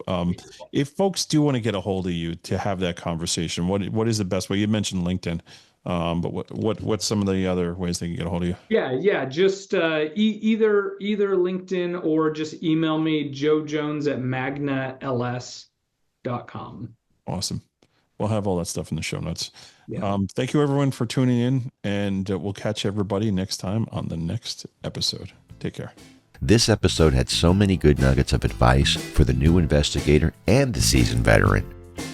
if folks do want to get a hold of you to have that conversation, what is the best way? You mentioned LinkedIn, but what's some of the other ways they can get a hold of you? Yeah. Just either LinkedIn or just email me, joejones@magnals.com. Awesome. We'll have all that stuff in the show notes. Yeah. Thank you everyone for tuning in, and we'll catch everybody next time on the next episode. Take care. This episode had so many good nuggets of advice for the new investigator and the seasoned veteran.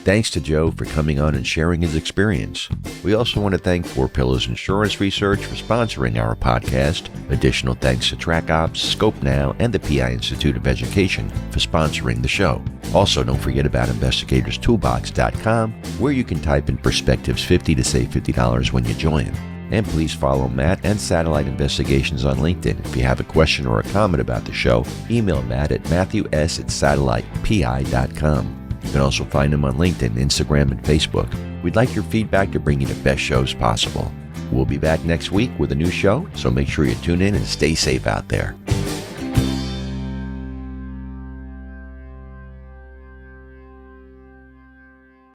Thanks to Joe for coming on and sharing his experience. We also want to thank Four Pillars Insurance Research for sponsoring our podcast. Additional thanks to TrackOps, Scope Now, and the PI Institute of Education for sponsoring the show. Also, don't forget about investigatorstoolbox.com, where you can type in Perspectives 50 to save $50 when you join. And please follow Matt and Satellite Investigations on LinkedIn. If you have a question or a comment about the show, email Matt at matthews@satellitepi.com. You can also find him on LinkedIn, Instagram, and Facebook. We'd like your feedback to bring you the best shows possible. We'll be back next week with a new show, so make sure you tune in and stay safe out there.